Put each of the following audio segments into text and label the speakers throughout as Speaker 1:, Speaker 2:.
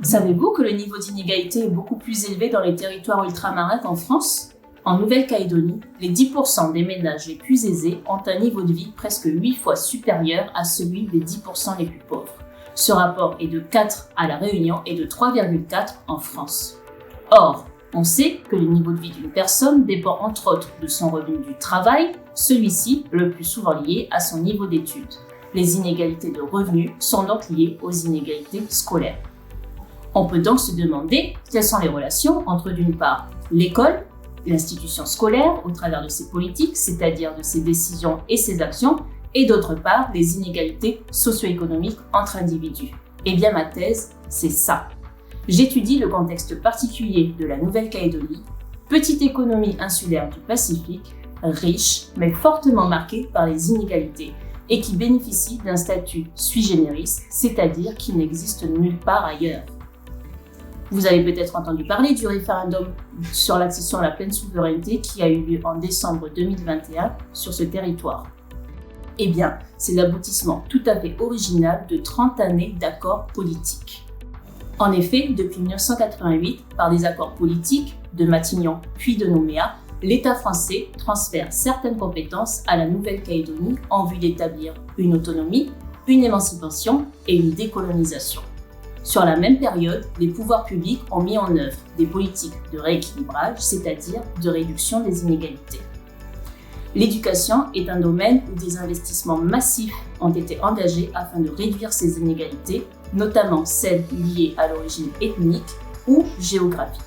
Speaker 1: Savez-vous que le niveau d'inégalité est beaucoup plus élevé dans les territoires ultramarins qu'en France ? En Nouvelle-Calédonie, les 10% des ménages les plus aisés ont un niveau de vie presque 8 fois supérieur à celui des 10% les plus pauvres. Ce rapport est de 4 à La Réunion et de 3,4 en France. Or, on sait que le niveau de vie d'une personne dépend entre autres de son revenu du travail, celui-ci le plus souvent lié à son niveau d'études. Les inégalités de revenus sont donc liées aux inégalités scolaires. On peut donc se demander quelles sont les relations entre d'une part l'école, l'institution scolaire au travers de ses politiques, c'est-à-dire de ses décisions et ses actions, et d'autre part les inégalités socio-économiques entre individus. Eh bien ma thèse, c'est ça. J'étudie le contexte particulier de la Nouvelle-Calédonie, petite économie insulaire du Pacifique, riche mais fortement marquée par les inégalités et qui bénéficie d'un statut sui generis, c'est-à-dire qui n'existe nulle part ailleurs. Vous avez peut-être entendu parler du référendum sur l'accession à la pleine souveraineté qui a eu lieu en décembre 2021 sur ce territoire. Eh bien, c'est l'aboutissement tout à fait original de 30 années d'accords politiques. En effet, depuis 1988, par des accords politiques de Matignon puis de Nouméa, l'État français transfère certaines compétences à la Nouvelle-Calédonie en vue d'établir une autonomie, une émancipation et une décolonisation. Sur la même période, les pouvoirs publics ont mis en œuvre des politiques de rééquilibrage, c'est-à-dire de réduction des inégalités. L'éducation est un domaine où des investissements massifs ont été engagés afin de réduire ces inégalités, notamment celles liées à l'origine ethnique ou géographique.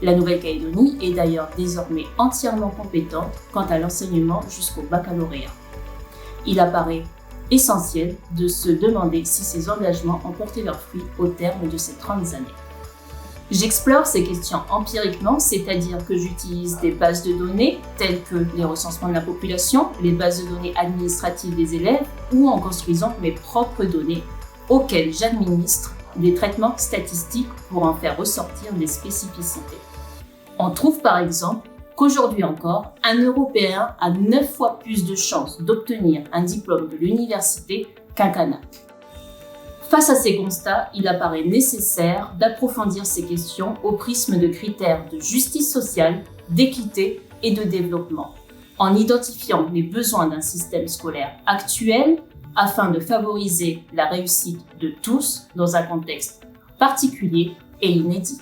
Speaker 1: La Nouvelle-Calédonie est d'ailleurs désormais entièrement compétente quant à l'enseignement jusqu'au baccalauréat. Il apparaît essentiel de se demander si ces engagements ont porté leurs fruits au terme de ces 30 années. J'explore ces questions empiriquement, c'est-à-dire que j'utilise des bases de données telles que les recensements de la population, les bases de données administratives des élèves ou en construisant mes propres données auxquelles j'administre des traitements statistiques pour en faire ressortir des spécificités. On trouve par exemple qu'aujourd'hui encore, un Européen a 9 fois plus de chances d'obtenir un diplôme de l'université qu'un Kanak. Face à ces constats, il apparaît nécessaire d'approfondir ces questions au prisme de critères de justice sociale, d'équité et de développement, en identifiant les besoins d'un système scolaire actuel afin de favoriser la réussite de tous dans un contexte particulier et inédit.